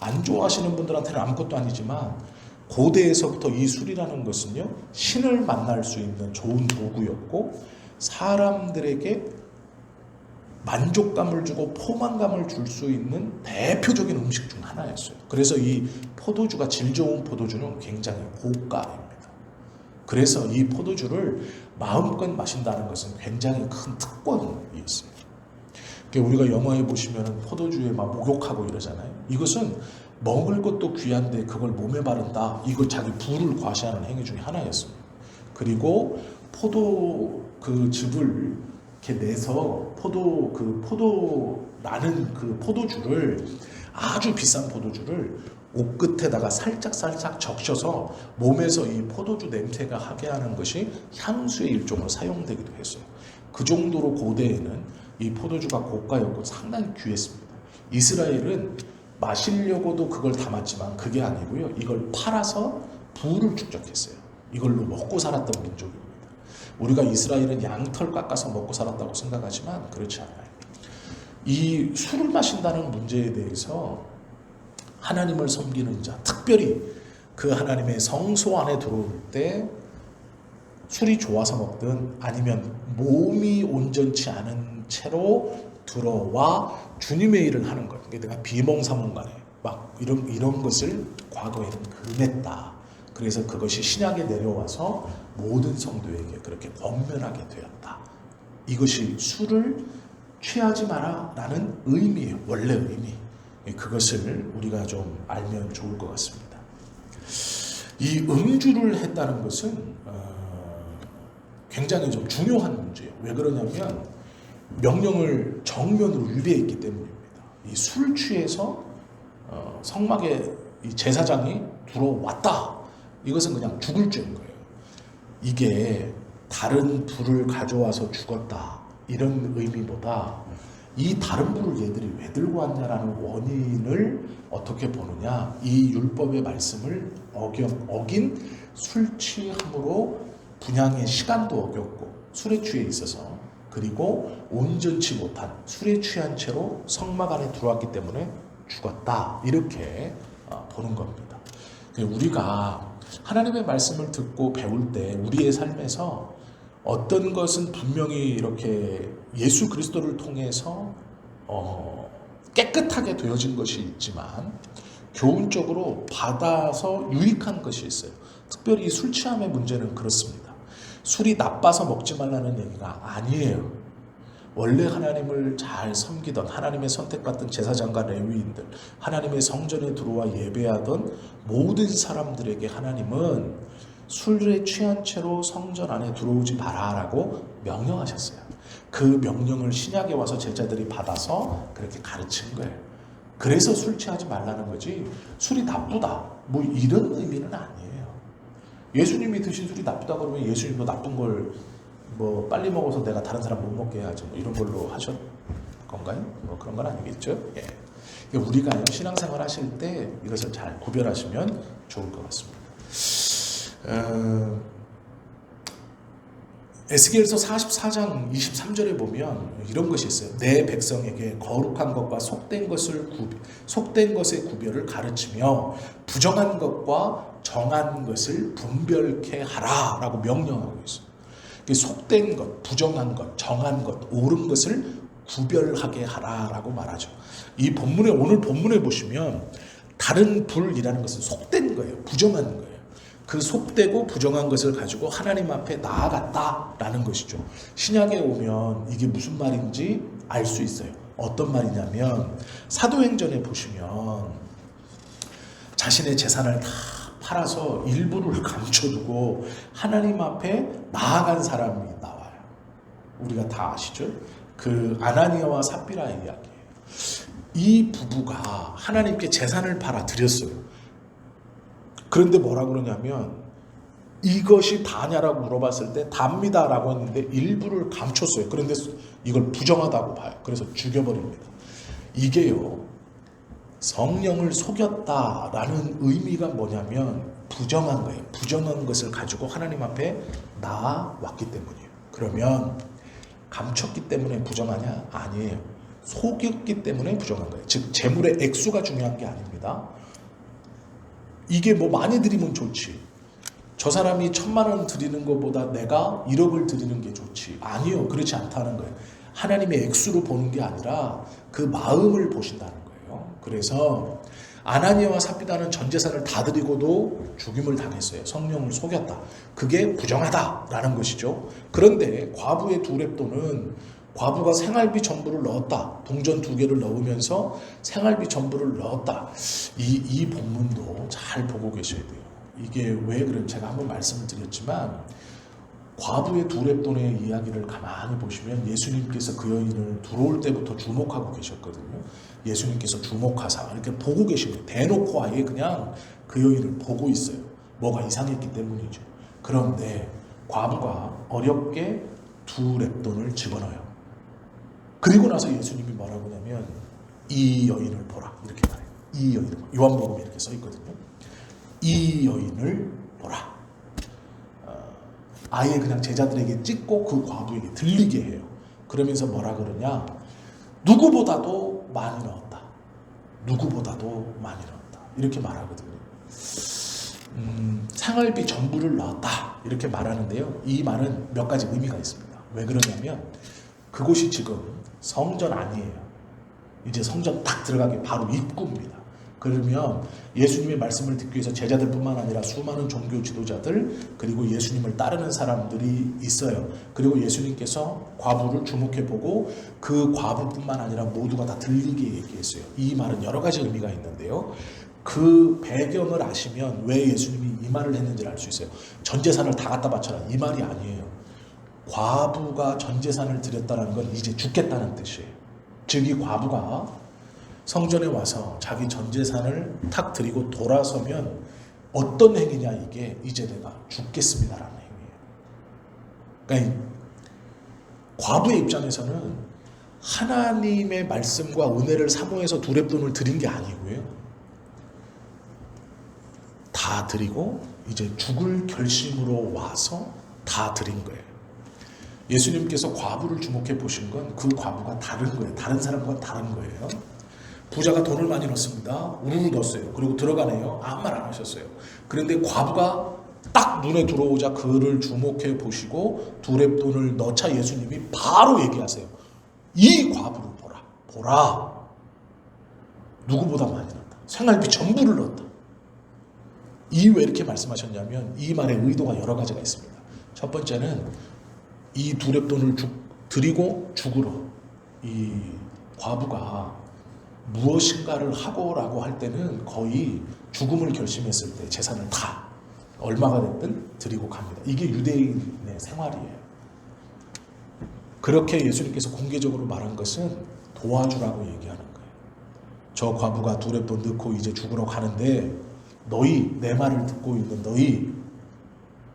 Speaker 1: 안 좋아하시는 분들한테는 아무것도 아니지만 고대에서부터 이 술이라는 것은요, 신을 만날 수 있는 좋은 도구였고 사람들에게 만족감을 주고 포만감을 줄 수 있는 대표적인 음식 중 하나였어요. 그래서 이 포도주가, 질 좋은 포도주는 굉장히 고가입니다. 그래서 이 포도주를 마음껏 마신다는 것은 굉장히 큰 특권이었어요. 우리가 영화에 보시면 포도주에 막 목욕하고 이러잖아요. 이것은 먹을 것도 귀한데 그걸 몸에 바른다, 이거 자기 부를 과시하는 행위 중에 하나였습니다. 그리고 포도 그 즙을 이렇게 내서 나는 그 포도주를, 아주 비싼 포도주를 옷 끝에다가 살짝 적셔서 몸에서 이 포도주 냄새가 하게 하는 것이 향수의 일종으로 사용되기도 했어요. 그 정도로 고대에는 이 포도주가 고가였고 상당히 귀했습니다. 이스라엘은 마시려고도 그걸 담았지만 그게 아니고요, 이걸 팔아서 부를 축적했어요. 이걸로 먹고 살았던 민족입니다. 우리가 이스라엘은 양털 깎아서 먹고 살았다고 생각하지만 그렇지 않아요. 이 술을 마신다는 문제에 대해서 하나님을 섬기는 자, 특별히 그 하나님의 성소 안에 들어올 때 술이 좋아서 먹든 아니면 몸이 온전치 않은 채로 들어와 주님의 일을 하는 것, 내가 비몽사몽간에 막 이런 것을 과거에는 금했다. 그래서 그것이 신약에 내려와서 모든 성도에게 그렇게 권면하게 되었다. 이것이 술을 취하지 마라 라는 의미예요. 원래 의미. 그것을 우리가 좀 알면 좋을 것 같습니다. 이 음주를 했다는 것은 굉장히 좀 중요한 문제예요. 왜 그러냐면 명령을 정면으로 위배했기 때문입니다. 이 술 취해서 성막에 이 제사장이 들어왔다, 이것은 그냥 죽을 죄인 거예요. 이게 다른 불을 가져와서 죽었다 이런 의미보다 이 다른 불을 얘들이 왜 들고 왔냐라는 원인을 어떻게 보느냐, 이 율법의 말씀을 어긴 술 취함으로 분향의 시간도 어겼고 술에 취해 있어서, 그리고 온전치 못한 술에 취한 채로 성막 안에 들어왔기 때문에 죽었다, 이렇게 보는 겁니다. 우리가 하나님의 말씀을 듣고 배울 때 우리의 삶에서 어떤 것은 분명히 이렇게 예수 그리스도를 통해서 깨끗하게 되어진 것이 있지만 교훈적으로 받아서 유익한 것이 있어요. 특별히 술 취함의 문제는 그렇습니다. 술이 나빠서 먹지 말라는 얘기가 아니에요. 원래 하나님을 잘 섬기던 하나님의 선택받은 제사장과 레위인들, 하나님의 성전에 들어와 예배하던 모든 사람들에게 하나님은 술에 취한 채로 성전 안에 들어오지 마라라고 명령하셨어요. 그 명령을 신약에 와서 제자들이 받아서 그렇게 가르친 거예요. 그래서 술 취하지 말라는 거지 술이 나쁘다 뭐 이런 의미는 아니에요. 예수님이 드신 술이 나쁘다 그러면 예수님도 나쁜 걸 뭐 빨리 먹어서 내가 다른 사람 못 먹게 해야지 뭐 이런 걸로 하셨 건가요? 뭐 그런 건 아니겠죠. 예. 우리가 신앙생활 하실 때 이것을 잘 구별하시면 좋을 것 같습니다. 에스겔서 44장 23절에 보면 이런 것이 있어요. 내 백성에게 거룩한 것과 속된 것의 구별을 가르치며 부정한 것과 정한 것을 분별케 하라라고 명령하고 있어요. 속된 것, 부정한 것, 정한 것, 옳은 것을 구별하게 하라라고 말하죠. 이 본문에, 오늘 본문에 보시면 다른 불이라는 것은 속된 거예요. 부정한 거예요. 그 속되고 부정한 것을 가지고 하나님 앞에 나아갔다라는 것이죠. 신약에 오면 이게 무슨 말인지 알 수 있어요. 어떤 말이냐면 사도행전에 보시면 자신의 재산을 다 팔아서 일부를 감춰두고 하나님 앞에 나아간 사람이 나와요. 우리가 다 아시죠? 그 아나니아와 삽비라의 이야기예요. 이 부부가 하나님께 재산을 팔아 드렸어요. 그런데 뭐라 그러냐면 이것이 다냐라고 물어봤을 때 답니다라고 했는데 일부를 감췄어요. 그런데 이걸 부정하다고 봐요. 그래서 죽여버립니다. 이게요, 성령을 속였다라는 의미가 뭐냐면 부정한 거예요. 부정한 것을 가지고 하나님 앞에 나아왔기 때문이에요. 그러면 감췄기 때문에 부정하냐? 아니에요. 속였기 때문에 부정한 거예요. 즉 재물의 액수가 중요한 게 아닙니다. 이게 뭐 많이 드리면 좋지. 저 사람이 1,000만 원 드리는 것보다 내가 1억을 드리는 게 좋지. 아니요. 그렇지 않다는 거예요. 하나님의 액수로 보는 게 아니라 그 마음을 보신다는 거예요. 그래서 아나니아와 삽비다는 전 재산을 다 드리고도 죽임을 당했어요. 성령을 속였다. 그게 부정하다라는 것이죠. 그런데 과부의 두 렙돈은 과부가 생활비 전부를 넣었다. 동전 2개를 넣으면서 생활비 전부를 넣었다. 이 본문도 잘 보고 계셔야 돼요. 이게 왜 그런지 제가 한번 말씀을 드렸지만 과부의 두 렙돈의 이야기를 가만히 보시면 예수님께서 그 여인을 들어올 때부터 주목하고 계셨거든요. 예수님께서 주목하사 이렇게 보고 계시고 대놓고 아예 그냥 그 여인을 보고 있어요. 뭐가 이상했기 때문이죠. 그런데 과부가 어렵게 두 렙돈을 집어넣어요. 그리고 나서 예수님이 뭐라고 하냐면 이 여인을 보라 이렇게 말해요. 이 여인을 요한복음에 이렇게 써 있거든요. 이 여인을 보라. 아예 그냥 제자들에게 찍고 그 과부에게 들리게 해요. 그러면서 뭐라 그러냐? 누구보다도 많이 넣었다. 누구보다도 많이 넣었다. 이렇게 말하거든요. 생활비 전부를 넣었다. 이렇게 말하는데요. 이 말은 몇 가지 의미가 있습니다. 왜 그러냐면 그곳이 지금 성전 아니에요. 이제 성전 딱 들어가기 바로 입구입니다. 그러면 예수님의 말씀을 듣기 위해서 제자들뿐만 아니라 수많은 종교 지도자들 그리고 예수님을 따르는 사람들이 있어요. 그리고 예수님께서 과부를 주목해보고 그 과부뿐만 아니라 모두가 다 들리게 얘기했어요. 이 말은 여러 가지 의미가 있는데요. 그 배경을 아시면 왜 예수님이 이 말을 했는지를 알 수 있어요. 전 재산을 다 갖다 바쳐라 이 말이 아니에요. 과부가 전 재산을 드렸다는 건 이제 죽겠다는 뜻이에요. 즉 이 과부가 성전에 와서 자기 전 재산을 탁 드리고 돌아서면 어떤 행위냐 이게 이제 내가 죽겠습니다라는 행위예요. 그러니까 과부의 입장에서는 하나님의 말씀과 은혜를 사모해서 두 렙돈을 드린 게 아니고요. 다 드리고 이제 죽을 결심으로 와서 다 드린 거예요. 예수님께서 과부를 주목해 보신 건 그 과부가 다른 거예요. 다른 사람과 다른 거예요. 부자가 돈을 많이 넣습니다. 우르르 넣었어요. 그리고 들어가네요. 아무 말 안 하셨어요. 그런데 과부가 딱 눈에 들어오자 그를 주목해 보시고 두 렙돈을 넣자 예수님이 바로 얘기하세요. 이 과부를 보라. 보라. 누구보다 많이 넣었다. 생활비 전부를 넣었다. 이 왜 이렇게 말씀하셨냐면 이 말의 의도가 여러 가지가 있습니다. 첫 번째는 이 두 렙돈을 드리고 죽으러 이 과부가 무엇인가를 하고라고 할 때는 거의 죽음을 결심했을 때 재산을 다 얼마가 됐든 드리고 갑니다. 이게 유대인의 생활이에요. 그렇게 예수님께서 공개적으로 말한 것은 도와주라고 얘기하는 거예요. 저 과부가 두 렙돈 넣고 이제 죽으러 가는데 너희 내 말을 듣고 있는 너희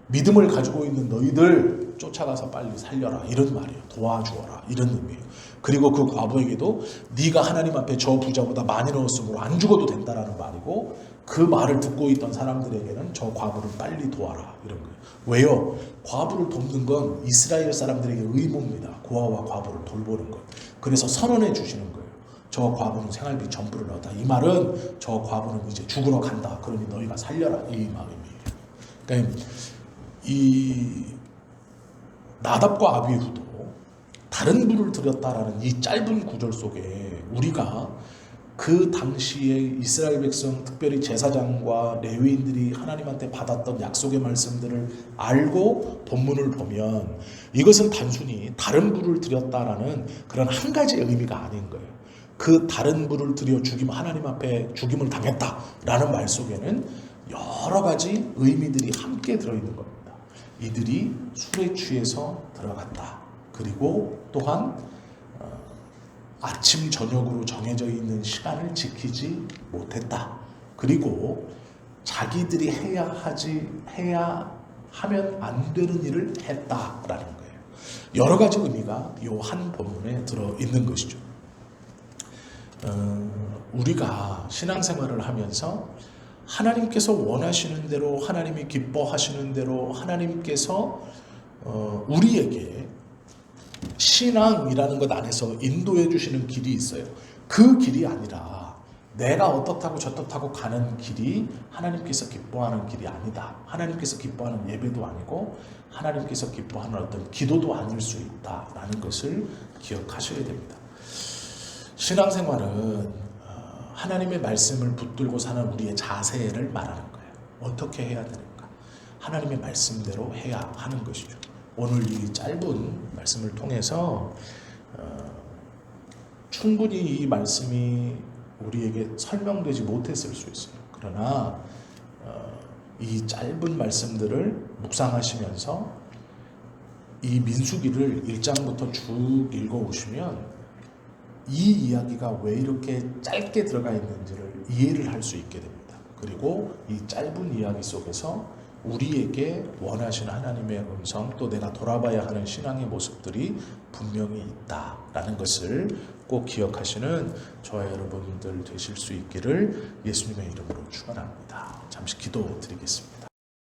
Speaker 1: 믿음을 가지고 있는 너희들 쫓아가서 빨리 살려라 이런 말이에요. 도와주어라 이런 의미예요. 그리고 그 과부에게도 네가 하나님 앞에 저 부자보다 많이 넣었으므로 안 죽어도 된다라는 말이고 그 말을 듣고 있던 사람들에게는 저 과부를 빨리 도와라 이런 거예요. 왜요? 과부를 돕는 건 이스라엘 사람들에게 의무입니다. 고아와 과부를 돌보는 것. 그래서 선언해 주시는 거예요. 저 과부는 생활비 전부를 넣었다. 이 말은 저 과부는 이제 죽으러 간다. 그러니 너희가 살려라 이 마음이에요. 그러니까 이 나답과 아비후도 다른 부를 드렸다라는 이 짧은 구절 속에 우리가 그 당시에 이스라엘 백성, 특별히 제사장과 레위인들이 하나님한테 받았던 약속의 말씀들을 알고 본문을 보면 이것은 단순히 다른 부를 드렸다라는 그런 한 가지의 의미가 아닌 거예요. 그 다른 부를 드려 하나님 앞에 죽임을 당했다라는 말 속에는 여러 가지 의미들이 함께 들어있는 겁니다. 이들이 술에 취해서 들어갔다. 그리고 또한 아침 저녁으로 정해져 있는 시간을 지키지 못했다. 그리고 자기들이 해야 하면 안 되는 일을 했다라는 거예요. 여러 가지 의미가 이 한 본문에 들어 있는 것이죠. 우리가 신앙생활을 하면서 하나님께서 원하시는 대로, 하나님이 기뻐하시는 대로 하나님께서 우리에게 신앙이라는 것 안에서 인도해 주시는 길이 있어요. 그 길이 아니라 내가 어떻다고 저떻다고 가는 길이 하나님께서 기뻐하는 길이 아니다. 하나님께서 기뻐하는 예배도 아니고 하나님께서 기뻐하는 어떤 기도도 아닐 수 있다라는 것을 기억하셔야 됩니다. 신앙생활은 하나님의 말씀을 붙들고 사는 우리의 자세를 말하는 거예요. 어떻게 해야 되는가? 하나님의 말씀대로 해야 하는 것이죠. 오늘 이 짧은 말씀을 통해서 충분히 이 말씀이 우리에게 설명되지 못했을 수 있어요. 그러나 이 짧은 말씀들을 묵상하시면서 이 민수기를 1장부터 쭉 읽어오시면 이 이야기가 왜 이렇게 짧게 들어가 있는지를 이해를 할 수 있게 됩니다. 그리고 이 짧은 이야기 속에서 우리에게 원하시는 하나님의 음성, 또 내가 돌아봐야 하는 신앙의 모습들이 분명히 있다라는 것을 꼭 기억하시는 저와 여러분들 되실 수 있기를 예수님의 이름으로 축원합니다. 잠시 기도드리겠습니다.